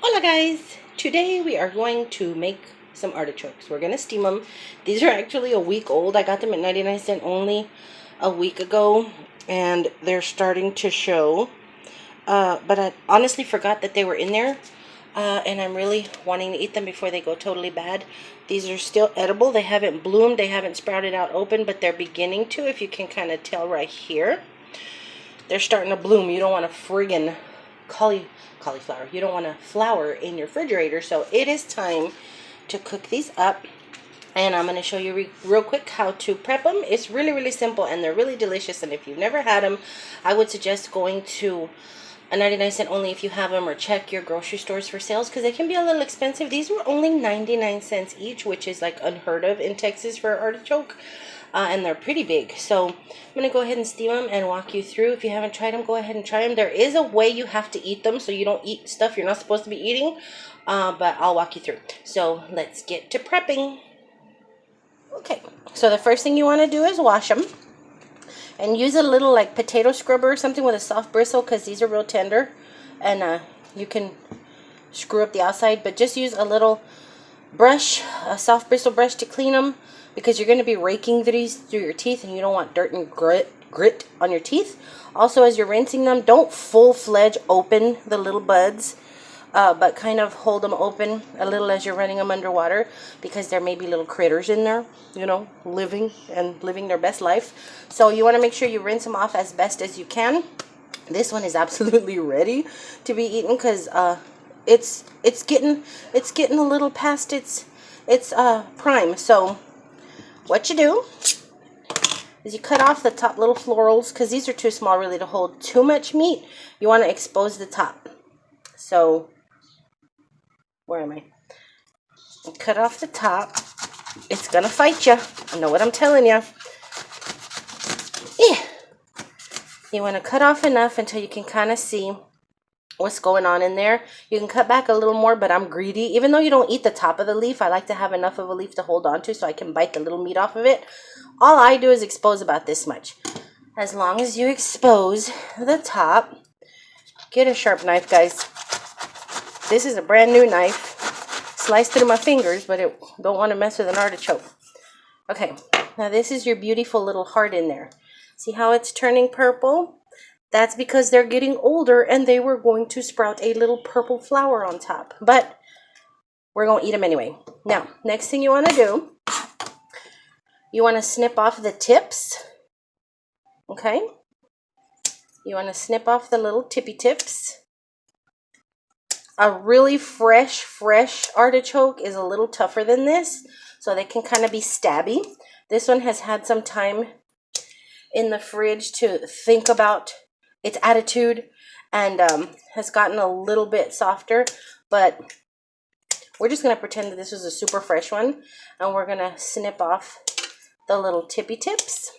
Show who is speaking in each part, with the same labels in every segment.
Speaker 1: Hola guys! Today we are going to make some artichokes. We're going to steam them. These are actually a week old. I got them at 99¢ only a week ago and they're starting to show. But I honestly forgot that they were in there. And I'm really wanting to eat them before they go totally bad. These are still edible. They haven't bloomed. They haven't sprouted out open, but they're beginning to, if you can kind of tell right here. They're starting to bloom. You don't want a friggin' cauliflower. You don't want a flower in your refrigerator. So it is time to cook these up. And I'm going to show you real quick how to prep them. It's really, really simple and they're really delicious. And if you've never had them, I would suggest going to a 99¢ only if you have them, or check your grocery stores for sales because they can be a little expensive. These were only 99¢ each, which is like unheard of in Texas for artichoke. And they're pretty big. So I'm going to go ahead and steam them and walk you through. If you haven't tried them, go ahead and try them. There is a way you have to eat them so you don't eat stuff you're not supposed to be eating. But I'll walk you through. So let's get to prepping. Okay, so the first thing you want to do is wash them. And use a little like potato scrubber or something with a soft bristle because these are real tender. And you can screw up the outside. But just use a little brush, a soft bristle brush to clean them, because you're going to be raking these through your teeth and you don't want dirt and grit on your teeth. Also, as you're rinsing them, don't full-fledged open the little buds, but kind of hold them open a little as you're running them underwater, because there may be little critters in there, you know, living their best life. So you want to make sure you rinse them off as best as you can. This one is absolutely ready to be eaten because it's getting a little past its prime. So what you do is you cut off the top little florals because these are too small really to hold too much meat. You want to expose the top. So where am I? Cut off the top. It's gonna fight you. I know what I'm telling you. Yeah. You want to cut off enough until you can kind of see what's going on in there. You can cut back a little more, but I'm greedy. Even though you don't eat the top of the leaf, I like to have enough of a leaf to hold on to so I can bite the little meat off of it. All I do is expose about this much. As long as you expose the top, get a sharp knife, guys. This is a brand new knife. Sliced through my fingers, but it don't want to mess with an artichoke. Okay, now this is your beautiful little heart in there. See how it's turning purple? That's because they're getting older and they were going to sprout a little purple flower on top. But we're going to eat them anyway. Now, next thing you want to do, you want to snip off the tips. Okay? You want to snip off the little tippy tips. A really fresh artichoke is a little tougher than this, so they can kind of be stabby. This one has had some time in the fridge to think about its attitude and has gotten a little bit softer, but we're just going to pretend that this was a super fresh one, and we're going to snip off the little tippy tips.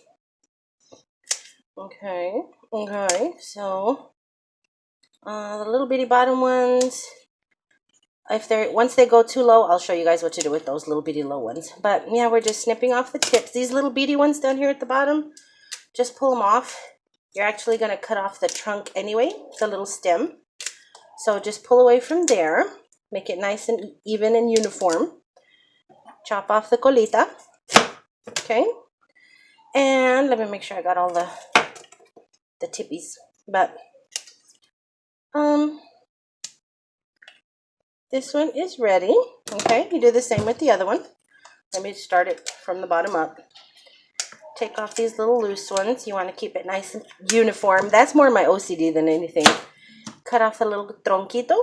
Speaker 1: Okay, so the little bitty bottom ones, once they go too low, I'll show you guys what to do with those little bitty low ones. But yeah, we're just snipping off the tips. These little bitty ones down here at the bottom, just pull them off. You're actually going to cut off the trunk anyway, the little stem. So just pull away from there. Make it nice and even and uniform. Chop off the colita. Okay. And let me make sure I got all the tippies. But this one is ready. Okay. You do the same with the other one. Let me start it from the bottom up. Take off these little loose ones. You want to keep it nice and uniform. That's more my OCD than anything. Cut off the little tronquito.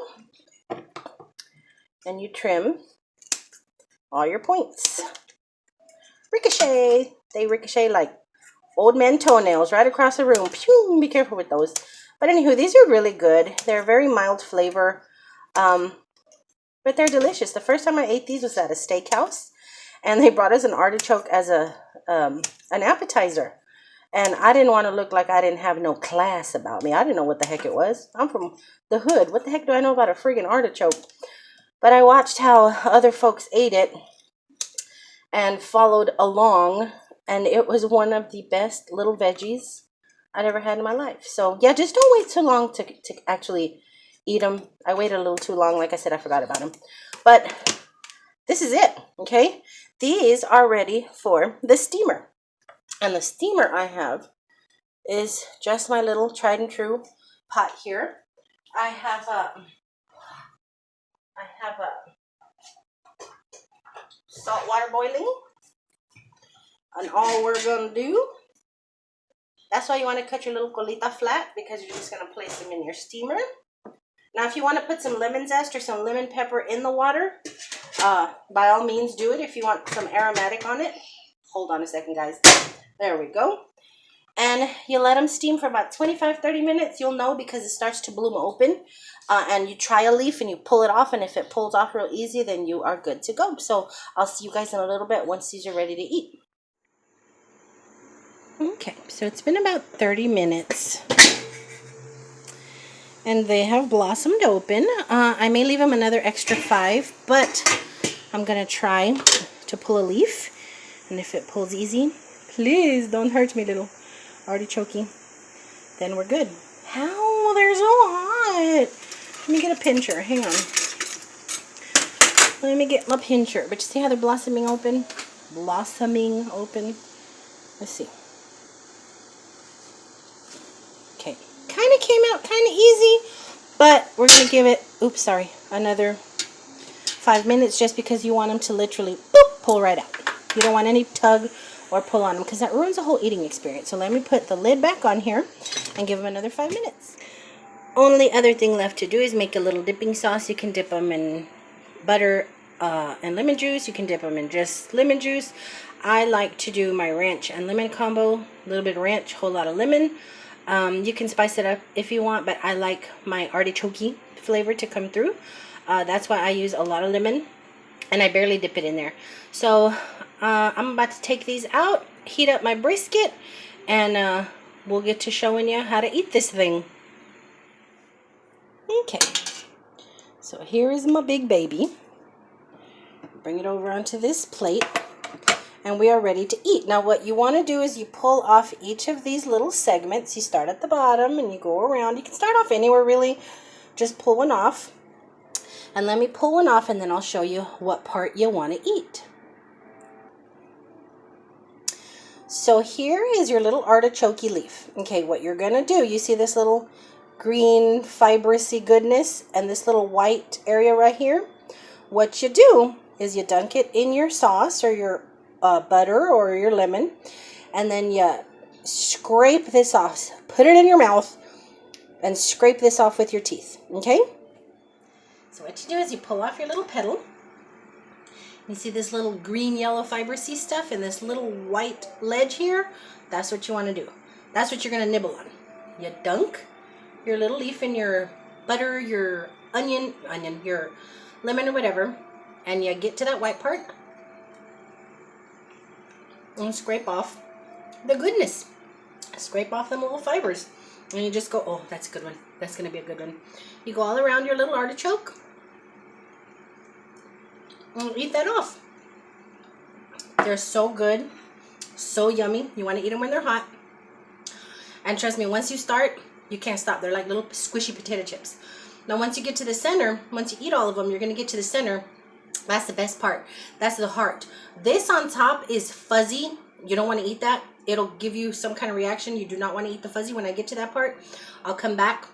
Speaker 1: And you trim all your points. Ricochet. They ricochet like old man toenails right across the room. Pew, be careful with those. But anywho, these are really good. They're very mild flavor. But they're delicious. The first time I ate these was at a steakhouse. And they brought us an artichoke as an appetizer. And I didn't want to look like I didn't have no class about me. I didn't know what the heck it was. I'm from the hood. What the heck do I know about a friggin' artichoke? But I watched how other folks ate it and followed along. And it was one of the best little veggies I'd ever had in my life. So yeah, just don't wait too long to actually eat them. I waited a little too long. Like I said, I forgot about them. But this is it, okay? These are ready for the steamer. And the steamer I have is just my little tried and true pot here. I have salt water boiling. And all we're gonna do, that's why you want to cut your little colita flat, because you're just gonna place them in your steamer. Now, if you want to put some lemon zest or some lemon pepper in the water, by all means do it if you want some aromatic on it. Hold on a second, guys. There we go. And you let them steam for about 25-30 minutes. You'll know because it starts to bloom open. And you try a leaf and you pull it off. And if it pulls off real easy, then you are good to go. So I'll see you guys in a little bit once these are ready to eat. Okay, so it's been about 30 minutes. And they have blossomed open. I may leave them another extra 5. But I'm going to try to pull a leaf. And if it pulls easy, please don't hurt me, little artichoke. Then we're good. How? They're so hot. Let me get a pincher. Hang on. Let me get my pincher. But you see how they're blossoming open? Blossoming open. Let's see. Okay. Kind of came out kind of easy. But we're going to give it, oops, sorry, another 5 minutes just because you want them to literally boop, pull right out. You don't want any tug or pull on them because that ruins the whole eating experience. So let me put the lid back on here and give them another 5 minutes. Only other thing left to do is make a little dipping sauce. You can dip them in butter and lemon juice. You can dip them in just lemon juice. I like to do my ranch and lemon combo. A little bit of ranch, whole lot of lemon. You can spice it up if you want, but I like my artichoke flavor to come through. That's why I use a lot of lemon. And I barely dip it in there. So I'm about to take these out, heat up my brisket, and we'll get to showing you how to eat this thing. Okay. So here is my big baby. Bring it over onto this plate. And we are ready to eat. Now what you want to do is you pull off each of these little segments. You start at the bottom and you go around. You can start off anywhere really. Just pull one off. And let me pull one off and then I'll show you what part you want to eat. So here is your little artichoke leaf. Okay, what you're going to do, you see this little green fibrousy goodness and this little white area right here? What you do is you dunk it in your sauce or your butter or your lemon, and then you scrape this off. Put it in your mouth and scrape this off with your teeth, okay? So what you do is you pull off your little petal. You see this little green, yellow, fibrous stuff and this little white ledge here? That's what you want to do. That's what you're going to nibble on. You dunk your little leaf in your butter, your onion, your lemon or whatever, and you get to that white part and scrape off the goodness. Scrape off them little fibers. And you just go, oh, that's a good one. That's going to be a good one. You go all around your little artichoke. And eat that off. They're so good. So yummy. You want to eat them when they're hot. And trust me, once you start, you can't stop. They're like little squishy potato chips. Now, once you get to the center, once you eat all of them, you're going to get to the center. That's the best part. That's the heart. This on top is fuzzy. You don't want to eat that. It'll give you some kind of reaction. You do not want to eat the fuzzy. When I get to that part, I'll come back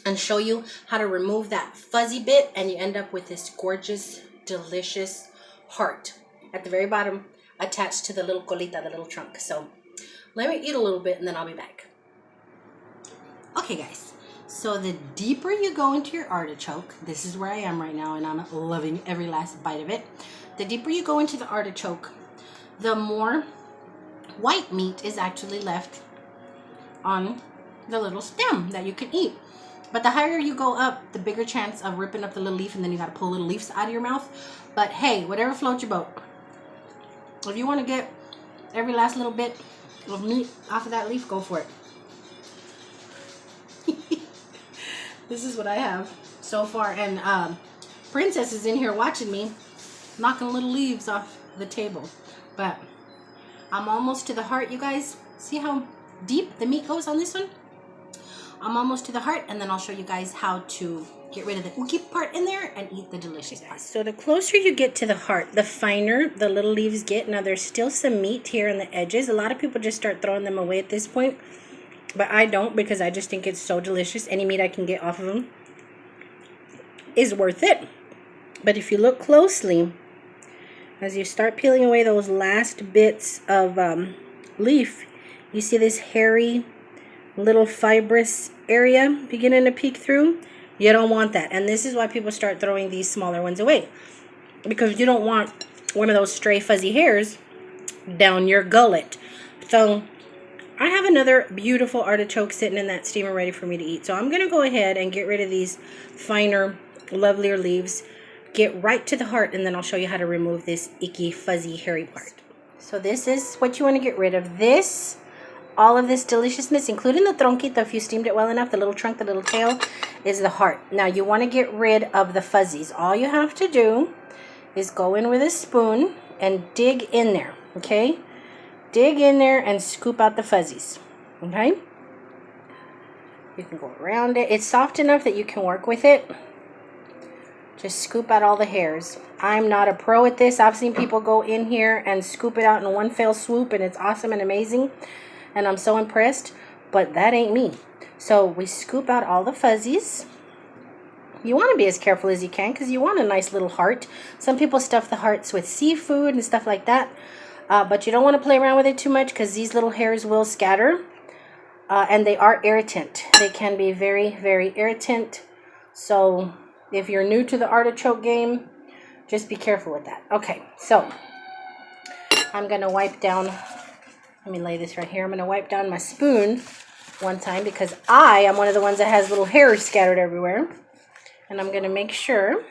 Speaker 1: and show you how to remove that fuzzy bit, and you end up with this gorgeous, delicious heart at the very bottom attached to the little colita, the little trunk. So let me eat a little bit and then I'll be back. Okay, guys. So the deeper you go into your artichoke, this is where I am right now and I'm loving every last bite of it. The deeper you go into the artichoke, the more white meat is actually left on the little stem that you can eat. But the higher you go up, the bigger chance of ripping up the little leaf, and then you got to pull little leaves out of your mouth. But hey, whatever floats your boat. If you want to get every last little bit of meat off of that leaf, go for it. This is what I have so far. And Princess is in here watching me, knocking little leaves off the table. But I'm almost to the heart, you guys. See how deep the meat goes on this one? I'm almost to the heart, and then I'll show you guys how to
Speaker 2: get rid of the ooky part in there and eat the delicious part.
Speaker 1: So the closer you get to the heart, the finer the little leaves get. Now there's still some meat here on the edges. A lot of people just start throwing them away at this point, but I don't, because I just think it's so delicious. Any meat I can get off of them is worth it. But if you look closely, as you start peeling away those last bits of leaf, you see this hairy little fibrous area beginning to peek through. You don't want that, and this is why people start throwing these smaller ones away, because you don't want one of those stray fuzzy hairs down your gullet. So I have another beautiful artichoke sitting in that steamer ready for me to eat, so I'm gonna go ahead and get rid of these finer, lovelier leaves, get right to the heart, and then I'll show you how to remove this icky, fuzzy, hairy part. So this is what you want to get rid of. This, all of this deliciousness, including the tronquito, if you steamed it well enough, the little trunk, the little tail, is the heart. Now you want to get rid of the fuzzies. All you have to do is go in with a spoon and dig in there, okay? Dig in there and scoop out the fuzzies, okay? You can go around it. It's soft enough that you can work with it. Just scoop out all the hairs. I'm not a pro at this. I've seen people go in here and scoop it out in one fell swoop, and it's awesome and amazing, and I'm so impressed, but that ain't me. So we scoop out all the fuzzies. You want to be as careful as you can, because you want a nice little heart. Some people stuff the hearts with seafood and stuff like that, but you don't want to play around with it too much, because these little hairs will scatter, and they are irritant. They can be very, very irritant. So if you're new to the artichoke game, just be careful with that. Okay, so I'm going to wipe down, let me lay this right here. I'm going to wipe down my spoon one time, because I am one of the ones that has little hairs scattered everywhere. And I'm going to make sure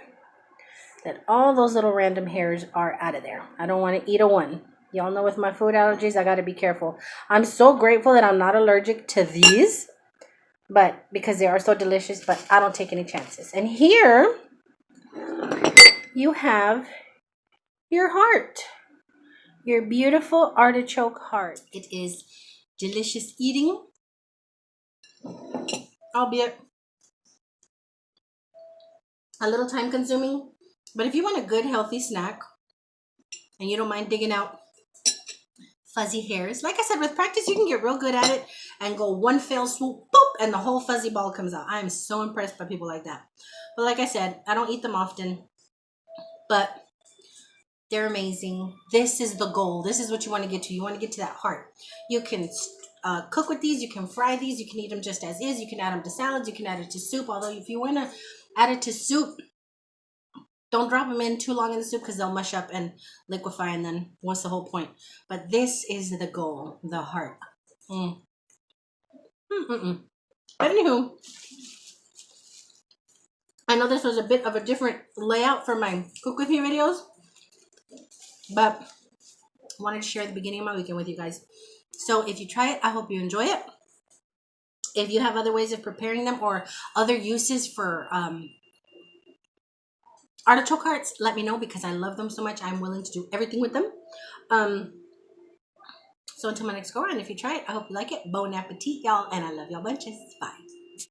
Speaker 1: that all those little random hairs are out of there. I don't want to eat a one. Y'all know with my food allergies, I got to be careful. I'm so grateful that I'm not allergic to these, but because they are so delicious, but I don't take any chances. And here you have your heart, your beautiful artichoke heart. It is delicious eating, albeit a little time consuming. But if you want a good healthy snack and you don't mind digging out fuzzy hairs, like I said, with practice you can get real good at it and go one fell swoop, boop, and the whole fuzzy ball comes out. I am so impressed by people like that. But like I said, I don't eat them often, but they're amazing. This is the goal. This is what you want to get to. You want to get to that heart. You can cook with these. You can fry these. You can eat them just as is. You can add them to salads. You can add it to soup. Although if you want to add it to soup, don't drop them in too long in the soup, because they'll mush up and liquefy, and then what's the whole point? But this is the goal, the heart. But anywho, I know this was a bit of a different layout for my cook with me videos, but I wanted to share the beginning of my weekend with you guys. So if you try it, I hope you enjoy it. If you have other ways of preparing them or other uses for artichoke hearts, let me know, because I love them so much. I'm willing to do everything with them. So until my next go around, if you try it, I hope you like it. Bon appetit, y'all, and I love y'all bunches. Bye.